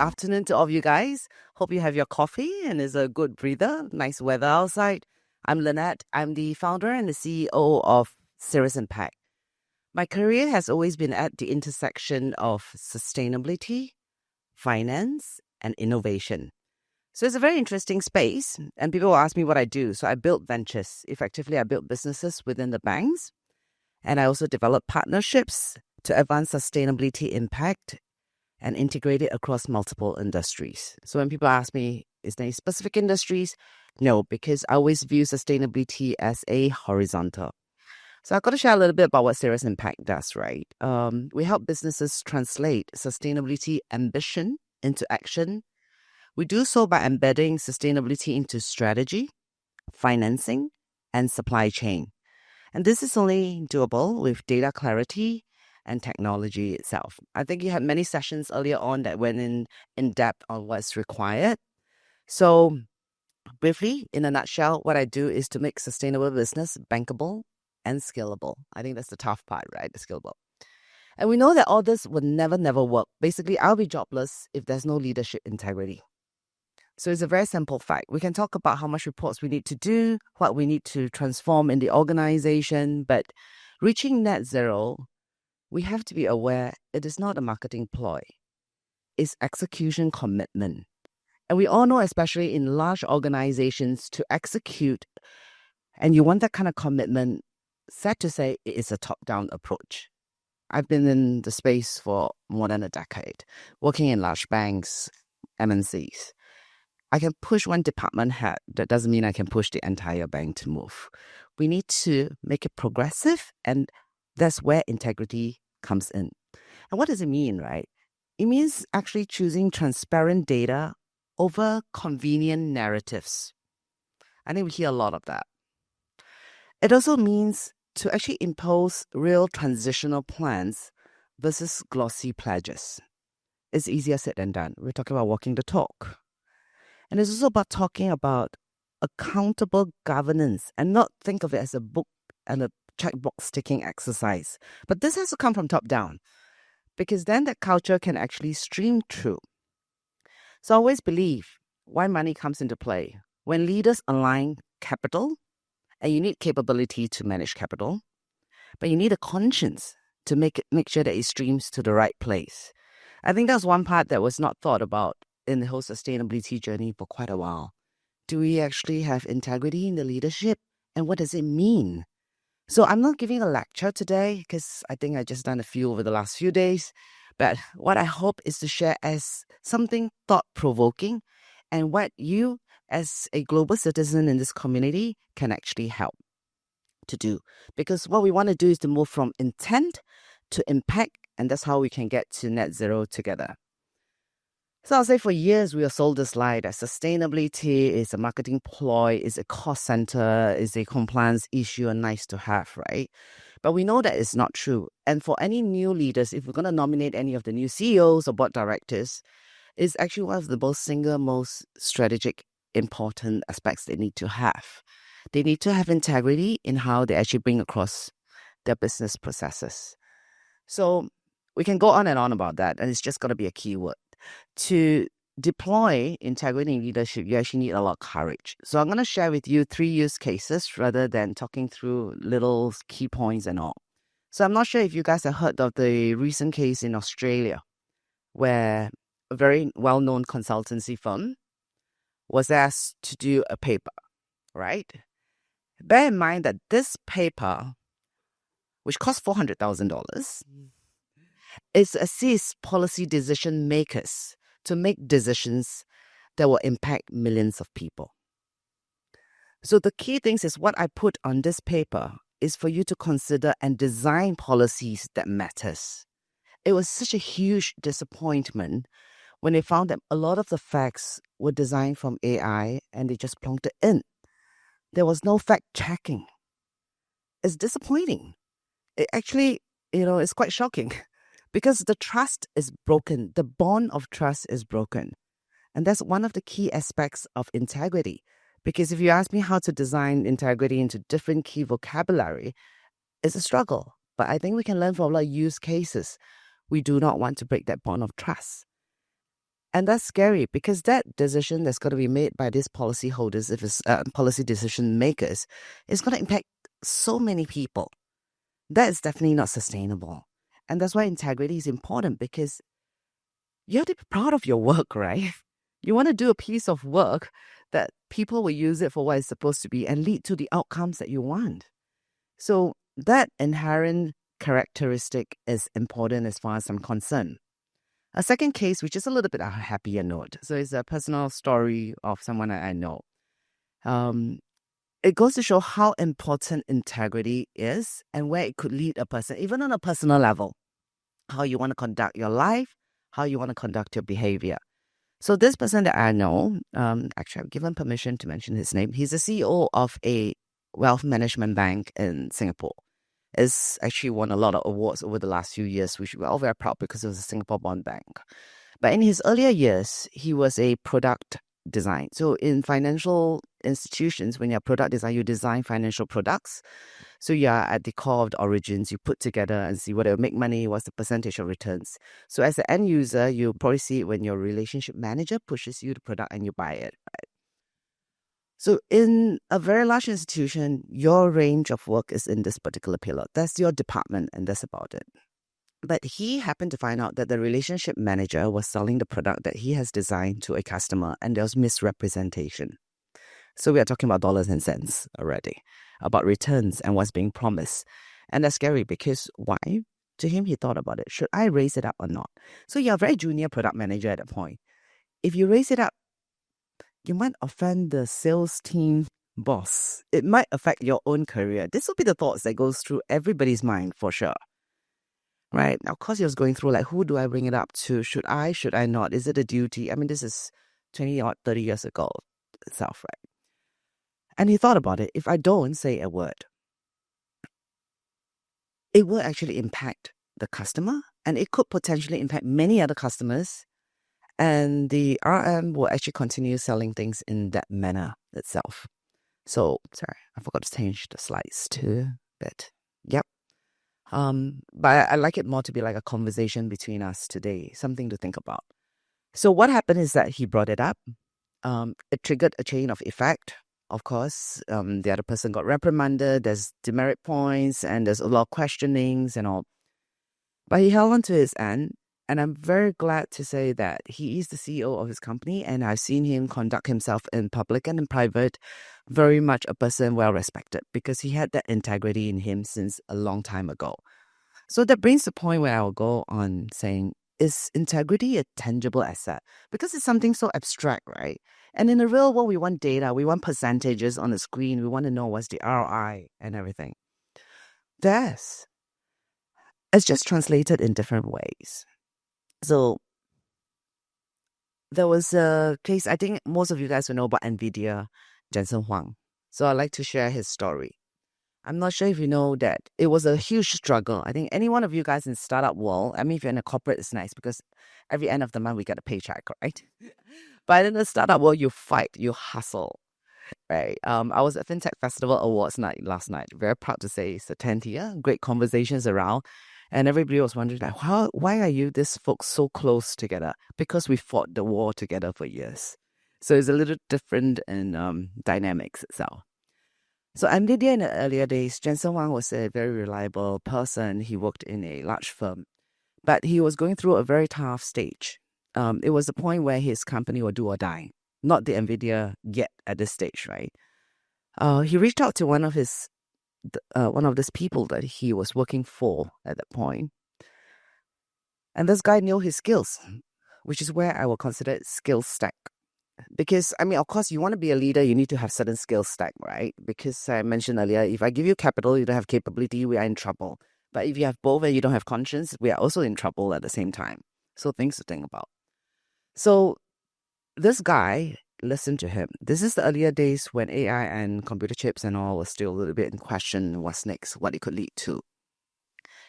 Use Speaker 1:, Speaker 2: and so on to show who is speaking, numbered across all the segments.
Speaker 1: afternoon to all of you guys. Hope you have your coffee and it's a good breather. Nice weather outside. I'm Lynette. I'm the founder and the CEO of Sirius. My career has always been at the intersection of sustainability, finance, and innovation. So it's a very interesting space, and people will ask me what I do. So I build ventures. Effectively, I build businesses within the banks, and I also develop partnerships to advance sustainability impact and integrate it across multiple industries. So when people ask me, is there any specific industries? No, because I always view sustainability as a horizontal. So I've got to share a little bit about what Sirius Impact does, right? We help businesses translate sustainability ambition into action. We do so by embedding sustainability into strategy, financing, and supply chain. And this is only doable with data clarity and technology itself. I think you had many sessions earlier on that went in depth on what's required. So briefly, in a nutshell, what I do is to make sustainable business bankable and scalable. I think that's the tough part, right? The scalable. And we know that all this would never work. Basically, I'll be jobless if there's no leadership integrity. So it's a very simple fact. We can talk about how much reports we need to do, what we need to transform in the organization, but reaching net zero, we have to be aware it is not a marketing ploy. It's execution commitment. And we all know, especially in large organizations, to execute, and you want that kind of commitment, sad to say, it is a top-down approach. I've been in the space for more than a decade, working in large banks, MNCs. I can push one department head. That doesn't mean I can push the entire bank to move. We need to make it progressive, and that's where integrity comes in. And what does it mean, right? It means actually choosing transparent data over convenient narratives. I think we hear a lot of that. It also means to actually impose real transitional plans versus glossy pledges. It's easier said than done. We're talking about walking the talk. And it's also about talking about accountable governance and not think of it as a book and a checkbox ticking exercise. But this has to come from top down, because then that culture can actually stream through. So I always believe why money comes into play. When leaders align capital, and you need capability to manage capital, but you need a conscience to make sure that it streams to the right place. I think that's one part that was not thought about in the whole sustainability journey for quite a while. Do we actually have integrity in the leadership? And what does it mean? So I'm not giving a lecture today because I think I just done a few over the last few days. But what I hope is to share as something thought-provoking and what you as a global citizen in this community can actually help to do. Because what we want to do is to move from intent to impact, and that's how we can get to net zero together. So I'll say for years, we were sold this lie that sustainability is a marketing ploy, is a cost center, is a compliance issue, and nice to have, right? But we know that it's not true. And for any new leaders, if we're going to nominate any of the new CEOs or board directors, it's actually one of the most strategic, important aspects they need to have. They need to have integrity in how they actually bring across their business processes. So we can go on and on about that, and it's just going to be a keyword. To deploy integrity in leadership, you actually need a lot of courage. So I'm going to share with you 3 use cases rather than talking through little key points and all. So I'm not sure if you guys have heard of the recent case in Australia where a very well-known consultancy firm was asked to do a paper, right? Bear in mind that this paper, which cost $400,000, is assist policy decision makers to make decisions that will impact millions of people. So the key things is what I put on this paper is for you to consider and design policies that matters. It was such a huge disappointment when they found that a lot of the facts were designed from AI and they just plonked it in. There was no fact checking. It's disappointing. It actually, it's quite shocking. Because the trust is broken. The bond of trust is broken. And that's one of the key aspects of integrity. Because if you ask me how to design integrity into different key vocabulary, it's a struggle. But I think we can learn from a lot of use cases. We do not want to break that bond of trust. And that's scary because that decision that's going to be made by these policyholders, if it's policy decision makers, is going to impact so many people. That is definitely not sustainable. And that's why integrity is important, because you have to be proud of your work, right? You want to do a piece of work that people will use it for what it's supposed to be and lead to the outcomes that you want. So that inherent characteristic is important as far as I'm concerned. A second case, which is a little bit of a happier note. So it's a personal story of someone that I know. It goes to show how important integrity is and where it could lead a person, even on a personal level, how you want to conduct your life, how you want to conduct your behavior. So this person that I know, actually I've given permission to mention his name. He's the CEO of a wealth management bank in Singapore. It's actually won a lot of awards over the last few years, which we're all very proud because it was a Singapore bond bank. But in his earlier years, he was a product design. So in financial institutions, when you're product design, you design financial products. So you're at the core of the origins, you put together and see whether it will make money, what's the percentage of returns. So as an end user, you probably see it when your relationship manager pushes you the product and you buy it, right? So in a very large institution, your range of work is in this particular pillar. That's your department and that's about it. But he happened to find out that the relationship manager was selling the product that he has designed to a customer, and there was misrepresentation. So we are talking about dollars and cents already, about returns and what's being promised. And that's scary because why? To him, he thought about it. Should I raise it up or not? So you're a very junior product manager at that point. If you raise it up, you might offend the sales team boss. It might affect your own career. This will be the thoughts that goes through everybody's mind for sure. Right. Now, of course, he was going through like, who do I bring it up to? Should I not? Is it a duty? I mean, this is 20 or 30 years ago itself, right? And he thought about it. If I don't say a word, it will actually impact the customer and it could potentially impact many other customers. And the RM will actually continue selling things in that manner itself. So, sorry, I forgot to change the slides too a bit. Yep. But I like it more to be like a conversation between us today, something to think about. So what happened is that he brought it up. It triggered a chain of effect. Of course, the other person got reprimanded. There's demerit points and there's a lot of questionings and all. But he held on to his end. And I'm very glad to say that he is the CEO of his company. And I've seen him conduct himself in public and in private, very much a person well respected because he had that integrity in him since a long time ago. So that brings the point where I'll go on saying, is integrity a tangible asset? Because it's something so abstract, right? And in the real world, we want data, we want percentages on the screen, we want to know what's the ROI and everything. It's just translated in different ways. So there was a case, I think most of you guys will know about NVIDIA, Jensen Huang. So I'd like to share his story. I'm not sure if you know that it was a huge struggle. I think any one of you guys in startup world, I mean, if you're in a corporate, it's nice because every end of the month we get a paycheck, right? But in the startup world, you fight, you hustle, right? I was at FinTech Festival Awards night last night. Very proud to say it's the 10th year. Great conversations around. And everybody was wondering, like, why are you, these folks, so close together? Because we fought the war together for years. So it's a little different in dynamics itself. So NVIDIA in the earlier days, Jensen Huang was a very reliable person. He worked in a large firm, but he was going through a very tough stage. It was the point where his company would do or die. Not the NVIDIA yet at this stage, right? He reached out to one of these people that he was working for at that point. And this guy knew his skills, which is where I will consider it skill stack. Because, I mean, of course, you want to be a leader, you need to have certain skill stack, right? Because I mentioned earlier, if I give you capital, you don't have capability, we are in trouble. But if you have both and you don't have conscience, we are also in trouble at the same time. So things to think about. So this guy, listen to him. This is the earlier days when AI and computer chips and all was still a little bit in question. What's next? What it could lead to.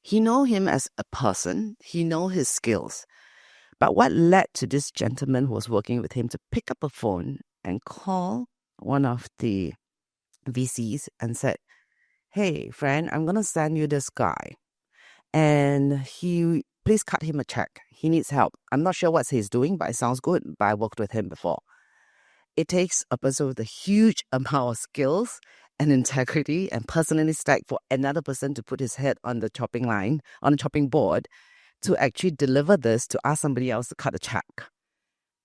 Speaker 1: He know him as a person. He know his skills. But what led to this gentleman who was working with him to pick up a phone and call one of the VCs and said, hey, friend, I'm going to send you this guy. and please cut him a check. He needs help. I'm not sure what he's doing, but it sounds good. But I worked with him before. It takes a person with a huge amount of skills and integrity and personality stack for another person to put his head on the chopping board, to actually deliver this, to ask somebody else to cut a check.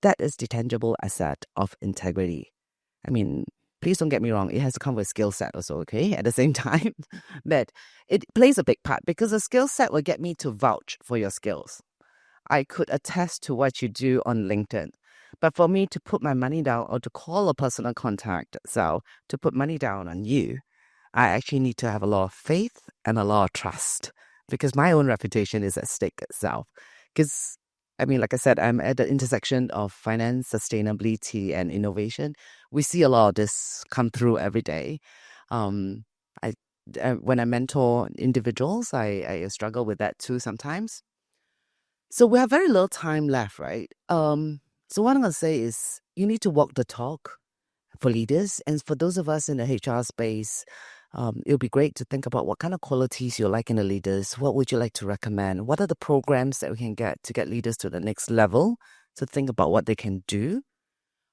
Speaker 1: That is the tangible asset of integrity. I mean, please don't get me wrong. It has to come with skill set also, okay? At the same time, but it plays a big part because the skill set will get me to vouch for your skills. I could attest to what you do on LinkedIn. But for me to put my money down or to call a personal contact, so to put money down on you, I actually need to have a lot of faith and a lot of trust, because my own reputation is at stake itself. Because, I mean, like I said, I'm at the intersection of finance, sustainability, and innovation. We see a lot of this come through every day. When I mentor individuals, I struggle with that too sometimes. So we have very little time left, right? So what I'm going to say is you need to walk the talk for leaders. And for those of us in the HR space, it'll be great to think about what kind of qualities you like in the leaders. What would you like to recommend? What are the programs that we can get to get leaders to the next level? To think about what they can do,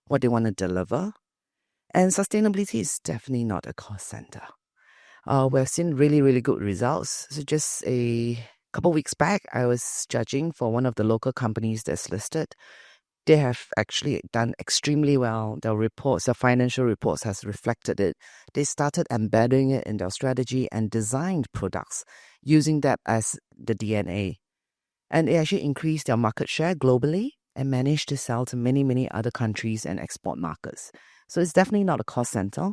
Speaker 1: what they want to deliver. And sustainability is definitely not a cost center. We've seen really, really good results. So just a couple weeks back, I was judging for one of the local companies that's listed. They have actually done extremely well. Their financial reports has reflected it. They started embedding it in their strategy and designed products using that as the DNA. And it actually increased their market share globally and managed to sell to many, many other countries and export markets. So it's definitely not a cost center.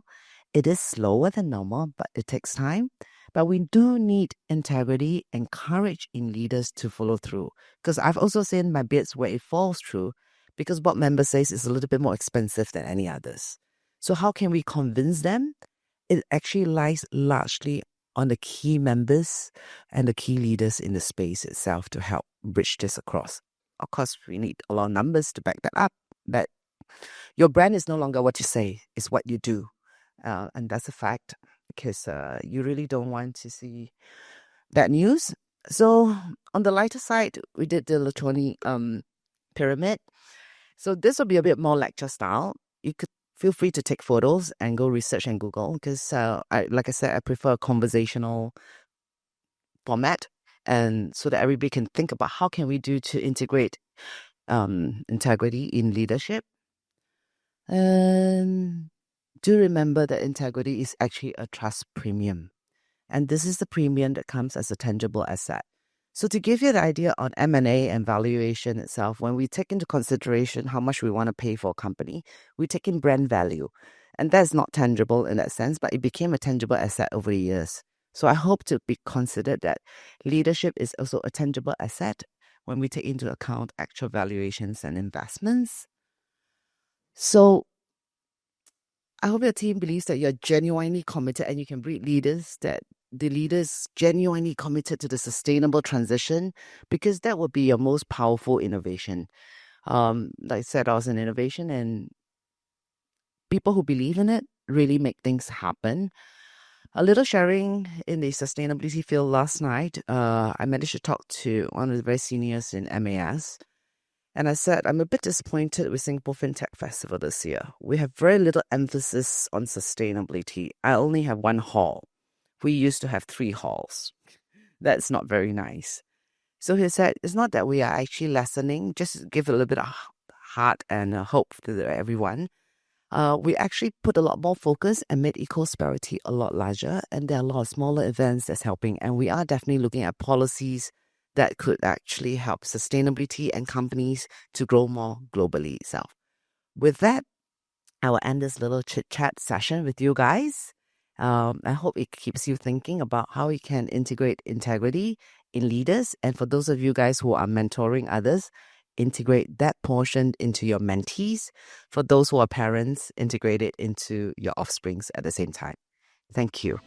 Speaker 1: It is slower than normal, but it takes time. But we do need integrity and courage in leaders to follow through. Because I've also seen my bids where it falls through, because what member says is a little bit more expensive than any others. So how can we convince them? It actually lies largely on the key members and the key leaders in the space itself to help bridge this across. Of course, we need a lot of numbers to back that up, but your brand is no longer what you say, it's what you do. And that's a fact, because you really don't want to see that news. So on the lighter side, we did the Latoni pyramid. So this will be a bit more lecture style. You could feel free to take photos and go research and Google, because like I said, I prefer a conversational format, and so that everybody can think about how can we do to integrate integrity in leadership. And do remember that integrity is actually a trust premium. And this is the premium that comes as a tangible asset. So to give you the idea on M&A and valuation itself, when we take into consideration how much we want to pay for a company, we take in brand value. And that's not tangible in that sense, but it became a tangible asset over the years. So I hope to be considered that leadership is also a tangible asset when we take into account actual valuations and investments. So I hope your team believes that you're genuinely committed, and you can breed leaders that the leaders genuinely committed to the sustainable transition, because that would be your most powerful innovation. Like I said, I was an innovation, and people who believe in it really make things happen. A little sharing in the sustainability field last night. I managed to talk to one of the very seniors in MAS. And I said, I'm a bit disappointed with Singapore FinTech Festival this year. We have very little emphasis on sustainability. I only have one hall. We used to have 3 halls. That's not very nice. So he said, it's not that we are actually lessening, just give a little bit of heart and hope to everyone. We actually put a lot more focus and made eco-prosperity a lot larger. And there are a lot of smaller events that's helping. And we are definitely looking at policies that could actually help sustainability and companies to grow more globally itself. With that, I will end this little chit-chat session with you guys. I hope it keeps you thinking about how you can integrate integrity in leaders. And for those of you guys who are mentoring others, integrate that portion into your mentees. For those who are parents, integrate it into your offsprings at the same time. Thank you.